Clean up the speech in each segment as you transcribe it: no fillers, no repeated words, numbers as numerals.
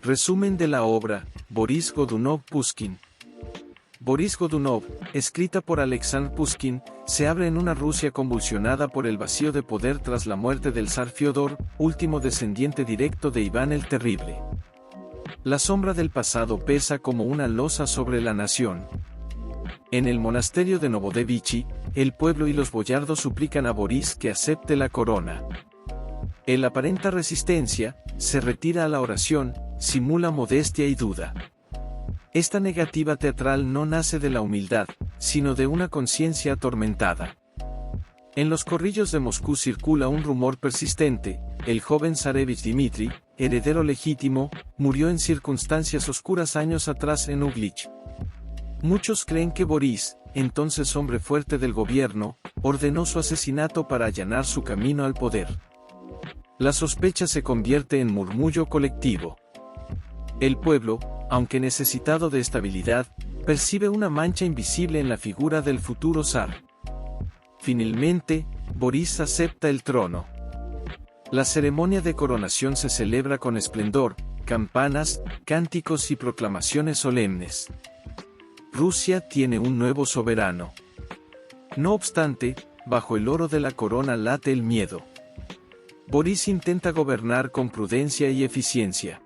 Resumen de la obra, Boris Godunov Pushkin. Boris Godunov, escrita por Alexandr Pushkin, se abre en una Rusia convulsionada por el vacío de poder tras la muerte del zar Fiódor, último descendiente directo de Iván el Terrible. La sombra del pasado pesa como una losa sobre la nación. En el monasterio de Novodevichy, el pueblo y los boyardos suplican a Boris que acepte la corona. Él aparenta resistencia, se retira a la oración, simula modestia y duda. Esta negativa teatral no nace de la humildad, sino de una conciencia atormentada. En los corrillos de Moscú circula un rumor persistente: el joven zarevich Dmitri, heredero legítimo, murió en circunstancias oscuras años atrás en Uglich. Muchos creen que Boris, entonces hombre fuerte del gobierno, ordenó su asesinato para allanar su camino al poder. La sospecha se convierte en murmullo colectivo. El pueblo, aunque necesitado de estabilidad, percibe una mancha invisible en la figura del futuro zar. Finalmente, Boris acepta el trono. La ceremonia de coronación se celebra con esplendor, campanas, cánticos y proclamaciones solemnes. Rusia tiene un nuevo soberano. No obstante, bajo el oro de la corona late el miedo. Boris intenta gobernar con prudencia y eficiencia.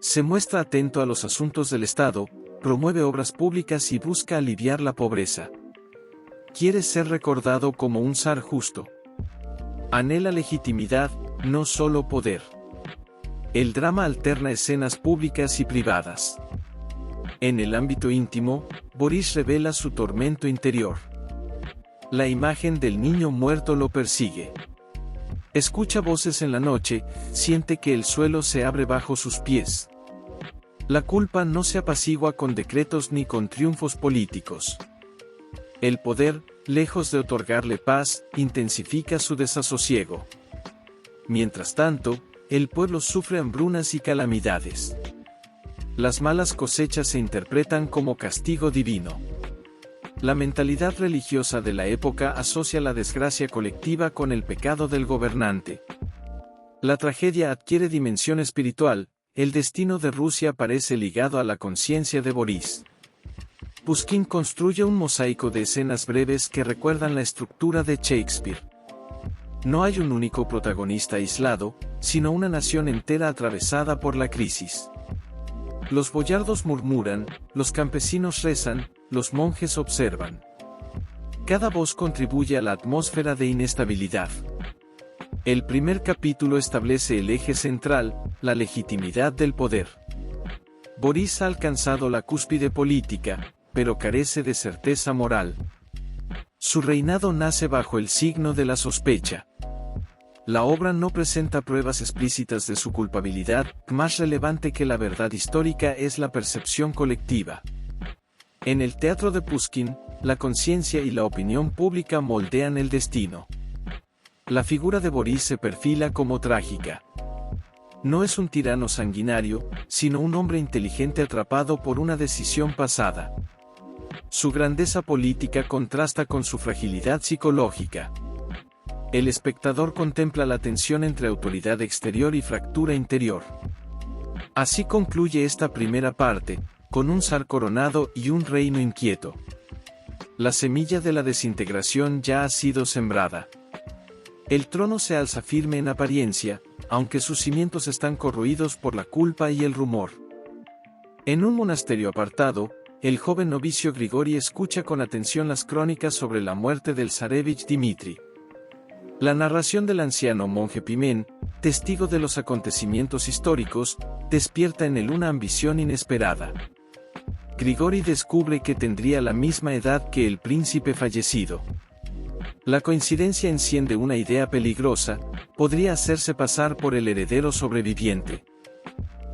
Se muestra atento a los asuntos del Estado, promueve obras públicas y busca aliviar la pobreza. Quiere ser recordado como un zar justo. Anhela legitimidad, no solo poder. El drama alterna escenas públicas y privadas. En el ámbito íntimo, Boris revela su tormento interior. La imagen del niño muerto lo persigue. Escucha voces en la noche, siente que el suelo se abre bajo sus pies. La culpa no se apacigua con decretos ni con triunfos políticos. El poder, lejos de otorgarle paz, intensifica su desasosiego. Mientras tanto, el pueblo sufre hambrunas y calamidades. Las malas cosechas se interpretan como castigo divino. La mentalidad religiosa de la época asocia la desgracia colectiva con el pecado del gobernante. La tragedia adquiere dimensión espiritual, el destino de Rusia parece ligado a la conciencia de Boris. Pushkin construye un mosaico de escenas breves que recuerdan la estructura de Shakespeare. No hay un único protagonista aislado, sino una nación entera atravesada por la crisis. Los boyardos murmuran, los campesinos rezan, los monjes observan. Cada voz contribuye a la atmósfera de inestabilidad. El primer capítulo establece el eje central, la legitimidad del poder. Boris ha alcanzado la cúspide política, pero carece de certeza moral. Su reinado nace bajo el signo de la sospecha. La obra no presenta pruebas explícitas de su culpabilidad, más relevante que la verdad histórica es la percepción colectiva. En el teatro de Pushkin, la conciencia y la opinión pública moldean el destino. La figura de Boris se perfila como trágica. No es un tirano sanguinario, sino un hombre inteligente atrapado por una decisión pasada. Su grandeza política contrasta con su fragilidad psicológica. El espectador contempla la tensión entre autoridad exterior y fractura interior. Así concluye esta primera parte, con un zar coronado y un reino inquieto. La semilla de la desintegración ya ha sido sembrada. El trono se alza firme en apariencia, aunque sus cimientos están corroídos por la culpa y el rumor. En un monasterio apartado, el joven novicio Grigori escucha con atención las crónicas sobre la muerte del zarevich Dmitri. La narración del anciano monje Pimen, testigo de los acontecimientos históricos, despierta en él una ambición inesperada. Grigori descubre que tendría la misma edad que el príncipe fallecido. La coincidencia enciende una idea peligrosa: podría hacerse pasar por el heredero sobreviviente.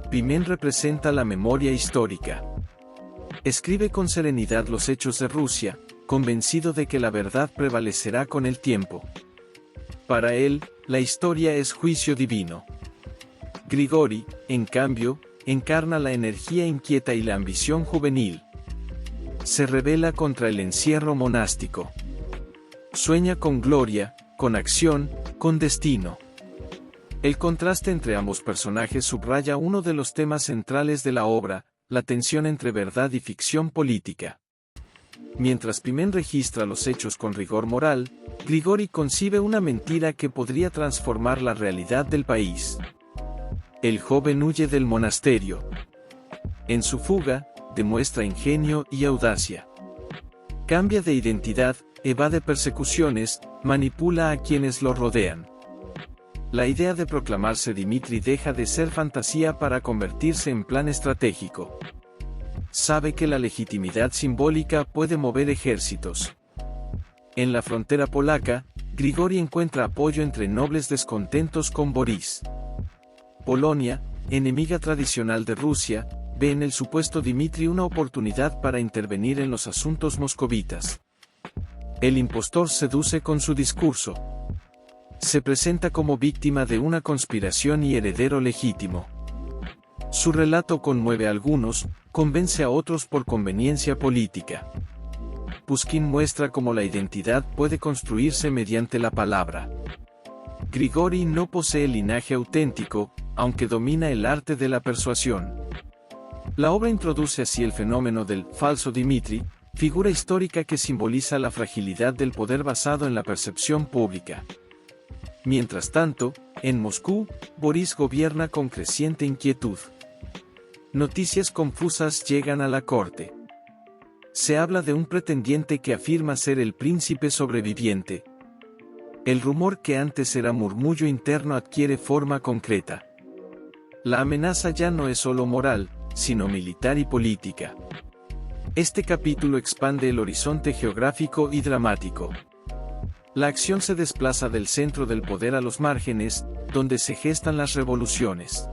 Pimen representa la memoria histórica. Escribe con serenidad los hechos de Rusia, convencido de que la verdad prevalecerá con el tiempo. Para él, la historia es juicio divino. Grigori, en cambio, encarna la energía inquieta y la ambición juvenil. Se rebela contra el encierro monástico. Sueña con gloria, con acción, con destino. El contraste entre ambos personajes subraya uno de los temas centrales de la obra, la tensión entre verdad y ficción política. Mientras Pimen registra los hechos con rigor moral, Grigori concibe una mentira que podría transformar la realidad del país. El joven huye del monasterio. En su fuga, demuestra ingenio y audacia. Cambia de identidad, evade persecuciones, manipula a quienes lo rodean. La idea de proclamarse Dimitri deja de ser fantasía para convertirse en plan estratégico. Sabe que la legitimidad simbólica puede mover ejércitos. En la frontera polaca, Grigori encuentra apoyo entre nobles descontentos con Borís. Polonia, enemiga tradicional de Rusia, ve en el supuesto Dimitri una oportunidad para intervenir en los asuntos moscovitas. El impostor seduce con su discurso. Se presenta como víctima de una conspiración y heredero legítimo. Su relato conmueve a algunos, convence a otros por conveniencia política. Pushkin muestra cómo la identidad puede construirse mediante la palabra. Grigori no posee linaje auténtico, aunque domina el arte de la persuasión. La obra introduce así el fenómeno del falso Dimitri, figura histórica que simboliza la fragilidad del poder basado en la percepción pública. Mientras tanto, en Moscú, Borís gobierna con creciente inquietud. Noticias confusas llegan a la corte. Se habla de un pretendiente que afirma ser el príncipe sobreviviente. El rumor que antes era murmullo interno adquiere forma concreta. La amenaza ya no es solo moral, sino militar y política. Este capítulo expande el horizonte geográfico y dramático. La acción se desplaza del centro del poder a los márgenes, donde se gestan las revoluciones.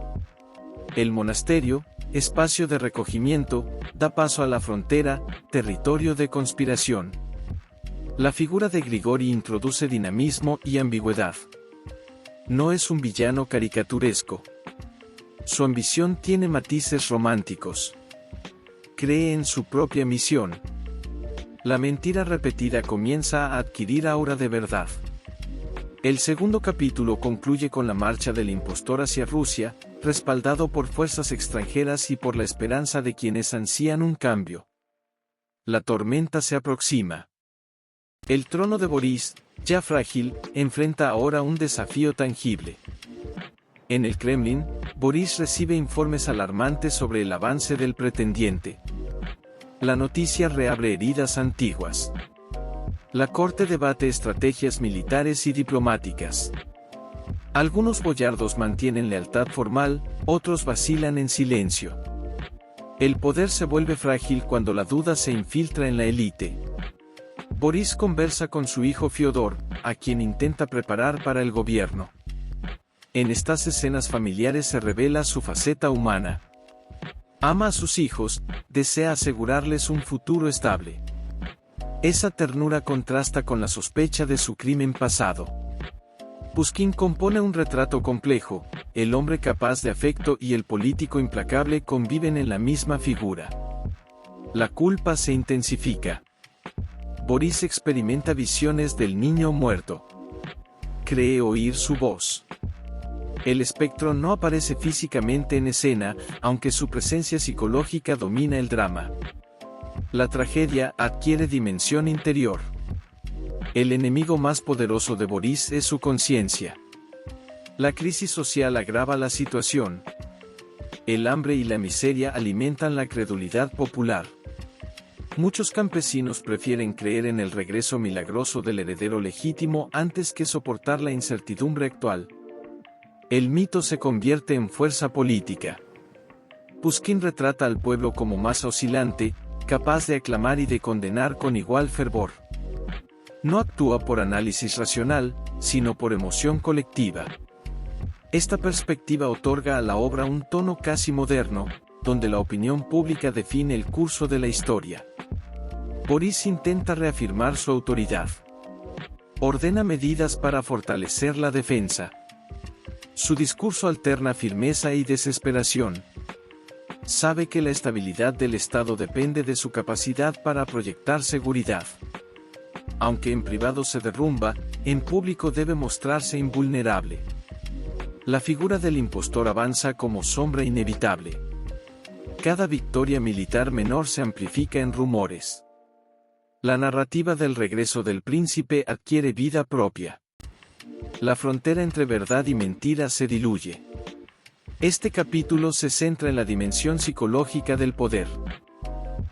El monasterio, espacio de recogimiento, da paso a la frontera, territorio de conspiración. La figura de Grigori introduce dinamismo y ambigüedad. No es un villano caricaturesco. Su ambición tiene matices románticos. Cree en su propia misión. La mentira repetida comienza a adquirir aura de verdad. El segundo capítulo concluye con la marcha del impostor hacia Rusia, respaldado por fuerzas extranjeras y por la esperanza de quienes ansían un cambio. La tormenta se aproxima. El trono de Borís, ya frágil, enfrenta ahora un desafío tangible. En el Kremlin, Borís recibe informes alarmantes sobre el avance del pretendiente. La noticia reabre heridas antiguas. La corte debate estrategias militares y diplomáticas. Algunos boyardos mantienen lealtad formal, otros vacilan en silencio. El poder se vuelve frágil cuando la duda se infiltra en la élite. Borís conversa con su hijo Fiodor, a quien intenta preparar para el gobierno. En estas escenas familiares se revela su faceta humana. Ama a sus hijos, desea asegurarles un futuro estable. Esa ternura contrasta con la sospecha de su crimen pasado. Pushkin compone un retrato complejo, el hombre capaz de afecto y el político implacable conviven en la misma figura. La culpa se intensifica. Borís experimenta visiones del niño muerto. Cree oír su voz. El espectro no aparece físicamente en escena, aunque su presencia psicológica domina el drama. La tragedia adquiere dimensión interior. El enemigo más poderoso de Borís es su conciencia. La crisis social agrava la situación. El hambre y la miseria alimentan la credulidad popular. Muchos campesinos prefieren creer en el regreso milagroso del heredero legítimo antes que soportar la incertidumbre actual. El mito se convierte en fuerza política. Pushkin retrata al pueblo como masa oscilante, capaz de aclamar y de condenar con igual fervor. No actúa por análisis racional, sino por emoción colectiva. Esta perspectiva otorga a la obra un tono casi moderno, donde la opinión pública define el curso de la historia. Borís intenta reafirmar su autoridad. Ordena medidas para fortalecer la defensa. Su discurso alterna firmeza y desesperación. Sabe que la estabilidad del Estado depende de su capacidad para proyectar seguridad. Aunque en privado se derrumba, en público debe mostrarse invulnerable. La figura del impostor avanza como sombra inevitable. Cada victoria militar menor se amplifica en rumores. La narrativa del regreso del príncipe adquiere vida propia. La frontera entre verdad y mentira se diluye. Este capítulo se centra en la dimensión psicológica del poder.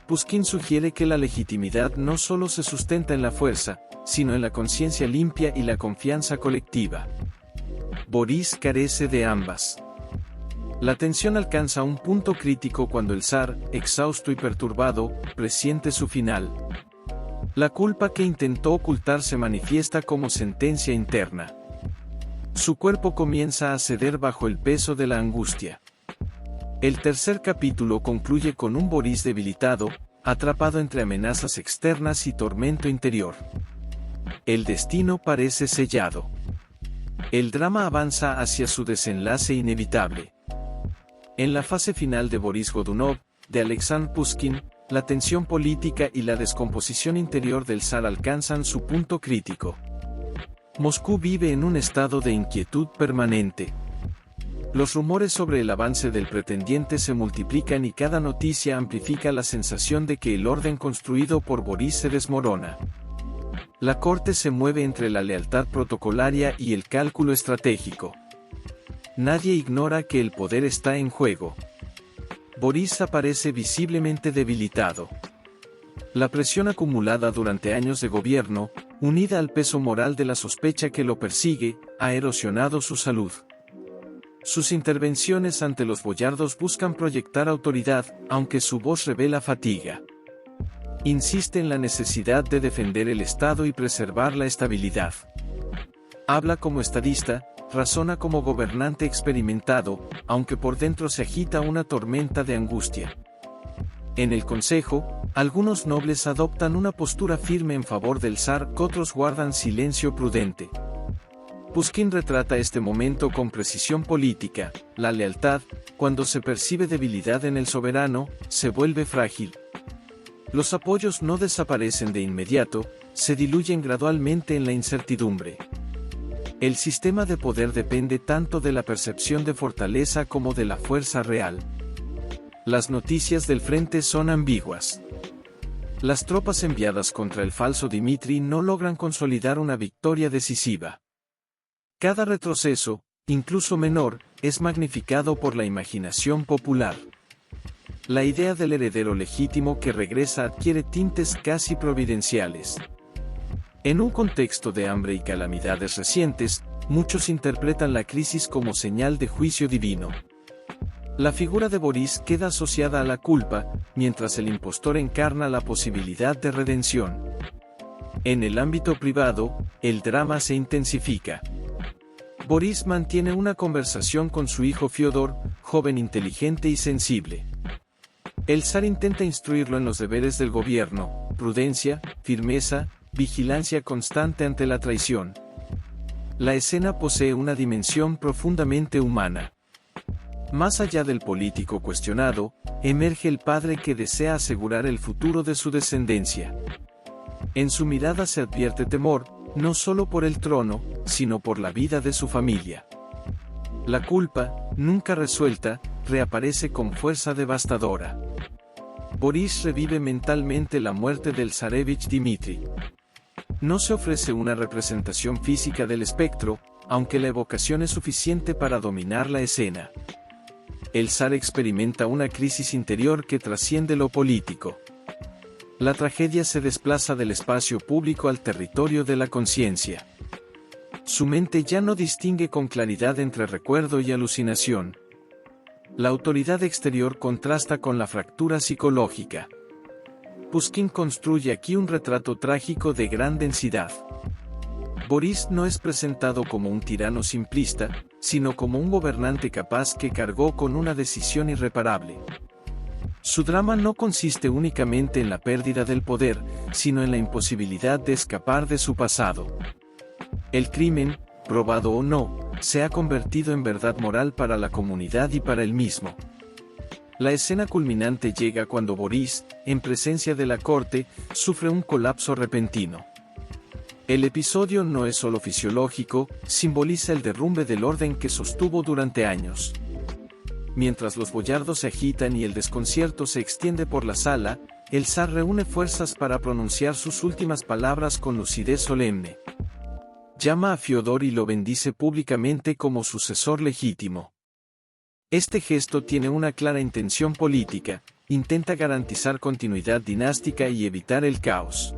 Pushkin sugiere que la legitimidad no solo se sustenta en la fuerza, sino en la conciencia limpia y la confianza colectiva. Borís carece de ambas. La tensión alcanza un punto crítico cuando el zar, exhausto y perturbado, presiente su final. La culpa que intentó ocultar se manifiesta como sentencia interna. Su cuerpo comienza a ceder bajo el peso de la angustia. El tercer capítulo concluye con un Borís debilitado, atrapado entre amenazas externas y tormento interior. El destino parece sellado. El drama avanza hacia su desenlace inevitable. En la fase final de Boris Godunov, de Alexandr Pushkin, la tensión política y la descomposición interior del zar alcanzan su punto crítico. Moscú vive en un estado de inquietud permanente. Los rumores sobre el avance del pretendiente se multiplican y cada noticia amplifica la sensación de que el orden construido por Borís se desmorona. La corte se mueve entre la lealtad protocolaria y el cálculo estratégico. Nadie ignora que el poder está en juego. Borís aparece visiblemente debilitado. La presión acumulada durante años de gobierno, unida al peso moral de la sospecha que lo persigue, ha erosionado su salud. Sus intervenciones ante los boyardos buscan proyectar autoridad, aunque su voz revela fatiga. Insiste en la necesidad de defender el Estado y preservar la estabilidad. Habla como estadista, razona como gobernante experimentado, aunque por dentro se agita una tormenta de angustia. En el Consejo, algunos nobles adoptan una postura firme en favor del zar, otros guardan silencio prudente. Pushkin retrata este momento con precisión política. La lealtad, cuando se percibe debilidad en el soberano, se vuelve frágil. Los apoyos no desaparecen de inmediato, se diluyen gradualmente en la incertidumbre. El sistema de poder depende tanto de la percepción de fortaleza como de la fuerza real. Las noticias del frente son ambiguas. Las tropas enviadas contra el falso Dmitri no logran consolidar una victoria decisiva. Cada retroceso, incluso menor, es magnificado por la imaginación popular. La idea del heredero legítimo que regresa adquiere tintes casi providenciales. En un contexto de hambre y calamidades recientes, muchos interpretan la crisis como señal de juicio divino. La figura de Borís queda asociada a la culpa, mientras el impostor encarna la posibilidad de redención. En el ámbito privado, el drama se intensifica. Borís mantiene una conversación con su hijo Fyodor, joven inteligente y sensible. El zar intenta instruirlo en los deberes del gobierno, prudencia, firmeza, vigilancia constante ante la traición. La escena posee una dimensión profundamente humana. Más allá del político cuestionado, emerge el padre que desea asegurar el futuro de su descendencia. En su mirada se advierte temor, no solo por el trono, sino por la vida de su familia. La culpa, nunca resuelta, reaparece con fuerza devastadora. Borís revive mentalmente la muerte del zarevich Dmitri. No se ofrece una representación física del espectro, aunque la evocación es suficiente para dominar la escena. El zar experimenta una crisis interior que trasciende lo político. La tragedia se desplaza del espacio público al territorio de la conciencia. Su mente ya no distingue con claridad entre recuerdo y alucinación. La autoridad exterior contrasta con la fractura psicológica. Pushkin construye aquí un retrato trágico de gran densidad. Borís no es presentado como un tirano simplista, sino como un gobernante capaz que cargó con una decisión irreparable. Su drama no consiste únicamente en la pérdida del poder, sino en la imposibilidad de escapar de su pasado. El crimen, probado o no, se ha convertido en verdad moral para la comunidad y para él mismo. La escena culminante llega cuando Borís, en presencia de la corte, sufre un colapso repentino. El episodio no es solo fisiológico, simboliza el derrumbe del orden que sostuvo durante años. Mientras los boyardos se agitan y el desconcierto se extiende por la sala, el zar reúne fuerzas para pronunciar sus últimas palabras con lucidez solemne. Llama a Fiódor y lo bendice públicamente como sucesor legítimo. Este gesto tiene una clara intención política, intenta garantizar continuidad dinástica y evitar el caos.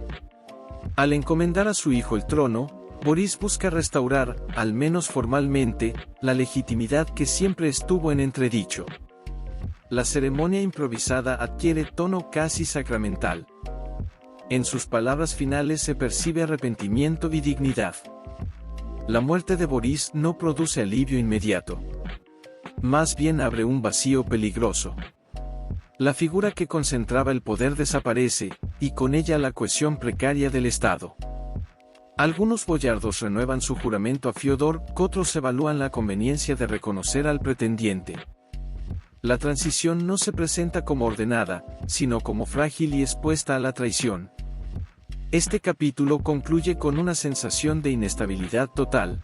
Al encomendar a su hijo el trono, Borís busca restaurar, al menos formalmente, la legitimidad que siempre estuvo en entredicho. La ceremonia improvisada adquiere tono casi sacramental. En sus palabras finales se percibe arrepentimiento y dignidad. La muerte de Borís no produce alivio inmediato. Más bien abre un vacío peligroso. La figura que concentraba el poder desaparece, y con ella la cohesión precaria del Estado. Algunos boyardos renuevan su juramento a Fiódor, otros evalúan la conveniencia de reconocer al pretendiente. La transición no se presenta como ordenada, sino como frágil y expuesta a la traición. Este capítulo concluye con una sensación de inestabilidad total.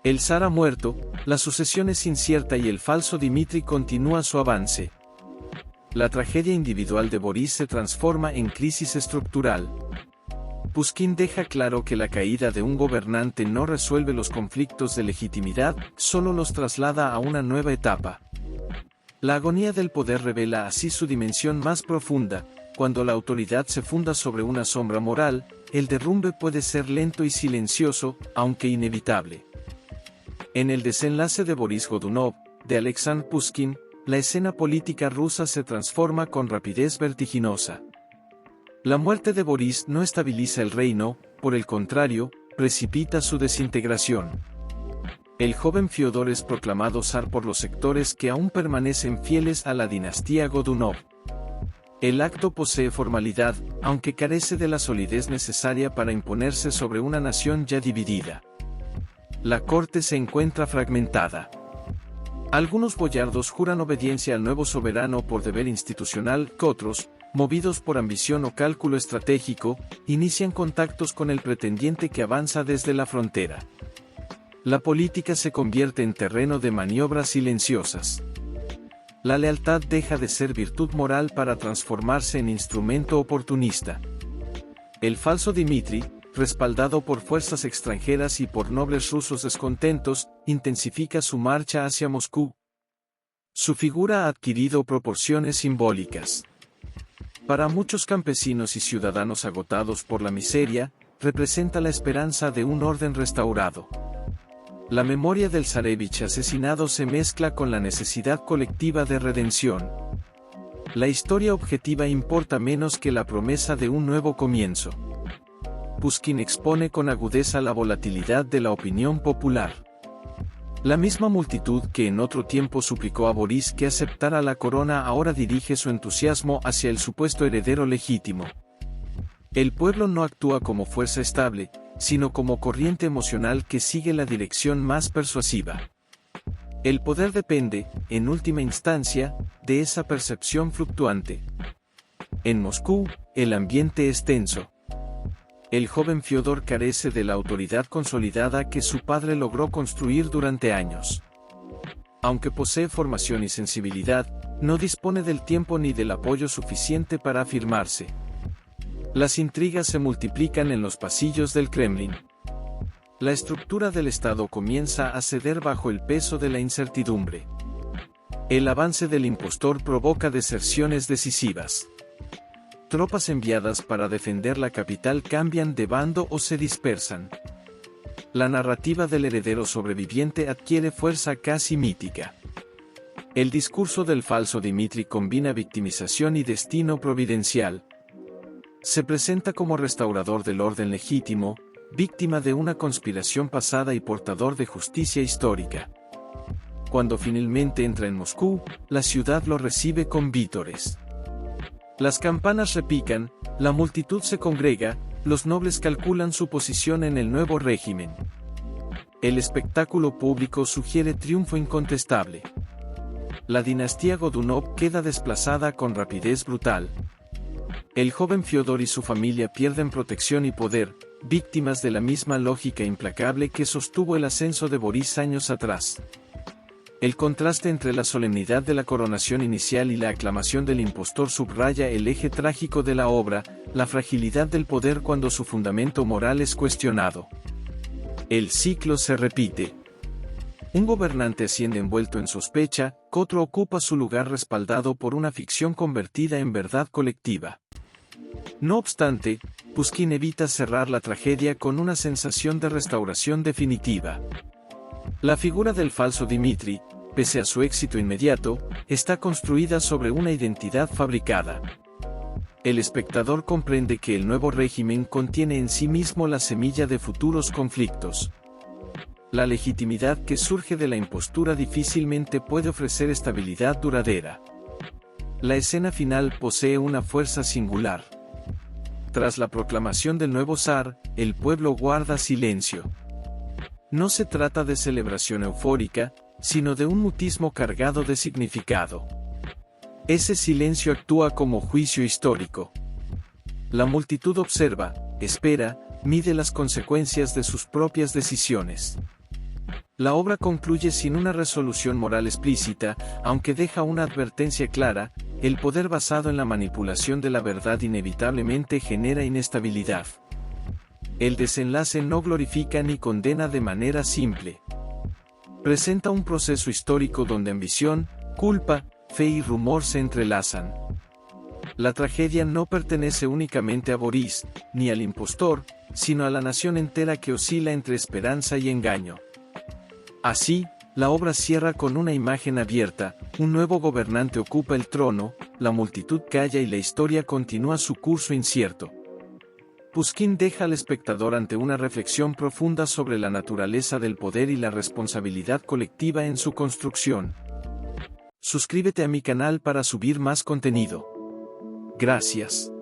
El zar ha muerto, la sucesión es incierta y el falso Dmitri continúa su avance. La tragedia individual de Borís se transforma en crisis estructural. Pushkin deja claro que la caída de un gobernante no resuelve los conflictos de legitimidad, solo los traslada a una nueva etapa. La agonía del poder revela así su dimensión más profunda. Cuando la autoridad se funda sobre una sombra moral, el derrumbe puede ser lento y silencioso, aunque inevitable. En el desenlace de Boris Godunov, de Alexander Pushkin, la escena política rusa se transforma con rapidez vertiginosa. La muerte de Borís no estabiliza el reino, por el contrario, precipita su desintegración. El joven Fiódor es proclamado zar por los sectores que aún permanecen fieles a la dinastía Godunov. El acto posee formalidad, aunque carece de la solidez necesaria para imponerse sobre una nación ya dividida. La corte se encuentra fragmentada. Algunos boyardos juran obediencia al nuevo soberano por deber institucional, otros, movidos por ambición o cálculo estratégico, inician contactos con el pretendiente que avanza desde la frontera. La política se convierte en terreno de maniobras silenciosas. La lealtad deja de ser virtud moral para transformarse en instrumento oportunista. El falso Dmitri, respaldado por fuerzas extranjeras y por nobles rusos descontentos, intensifica su marcha hacia Moscú. Su figura ha adquirido proporciones simbólicas. Para muchos campesinos y ciudadanos agotados por la miseria, representa la esperanza de un orden restaurado. La memoria del zarevich asesinado se mezcla con la necesidad colectiva de redención. La historia objetiva importa menos que la promesa de un nuevo comienzo. Pushkin expone con agudeza la volatilidad de la opinión popular. La misma multitud que en otro tiempo suplicó a Borís que aceptara la corona ahora dirige su entusiasmo hacia el supuesto heredero legítimo. El pueblo no actúa como fuerza estable, sino como corriente emocional que sigue la dirección más persuasiva. El poder depende, en última instancia, de esa percepción fluctuante. En Moscú, el ambiente es tenso. El joven Fiódor carece de la autoridad consolidada que su padre logró construir durante años. Aunque posee formación y sensibilidad, no dispone del tiempo ni del apoyo suficiente para afirmarse. Las intrigas se multiplican en los pasillos del Kremlin. La estructura del Estado comienza a ceder bajo el peso de la incertidumbre. El avance del impostor provoca deserciones decisivas. Tropas enviadas para defender la capital cambian de bando o se dispersan. La narrativa del heredero sobreviviente adquiere fuerza casi mítica. El discurso del falso Dmitri combina victimización y destino providencial. Se presenta como restaurador del orden legítimo, víctima de una conspiración pasada y portador de justicia histórica. Cuando finalmente entra en Moscú, la ciudad lo recibe con vítores. Las campanas repican, la multitud se congrega, los nobles calculan su posición en el nuevo régimen. El espectáculo público sugiere triunfo incontestable. La dinastía Godunov queda desplazada con rapidez brutal. El joven Fiódor y su familia pierden protección y poder, víctimas de la misma lógica implacable que sostuvo el ascenso de Borís años atrás. El contraste entre la solemnidad de la coronación inicial y la aclamación del impostor subraya el eje trágico de la obra, la fragilidad del poder cuando su fundamento moral es cuestionado. El ciclo se repite. Un gobernante asciende envuelto en sospecha, otro ocupa su lugar respaldado por una ficción convertida en verdad colectiva. No obstante, Pushkin evita cerrar la tragedia con una sensación de restauración definitiva. La figura del falso Dmitri, pese a su éxito inmediato, está construida sobre una identidad fabricada. El espectador comprende que el nuevo régimen contiene en sí mismo la semilla de futuros conflictos. La legitimidad que surge de la impostura difícilmente puede ofrecer estabilidad duradera. La escena final posee una fuerza singular. Tras la proclamación del nuevo zar, el pueblo guarda silencio. No se trata de celebración eufórica, sino de un mutismo cargado de significado. Ese silencio actúa como juicio histórico. La multitud observa, espera, mide las consecuencias de sus propias decisiones. La obra concluye sin una resolución moral explícita, aunque deja una advertencia clara: el poder basado en la manipulación de la verdad inevitablemente genera inestabilidad. El desenlace no glorifica ni condena de manera simple. Presenta un proceso histórico donde ambición, culpa, fe y rumor se entrelazan. La tragedia no pertenece únicamente a Borís, ni al impostor, sino a la nación entera que oscila entre esperanza y engaño. Así, la obra cierra con una imagen abierta: un nuevo gobernante ocupa el trono, la multitud calla y la historia continúa su curso incierto. Pushkin deja al espectador ante una reflexión profunda sobre la naturaleza del poder y la responsabilidad colectiva en su construcción. Suscríbete a mi canal para subir más contenido. Gracias.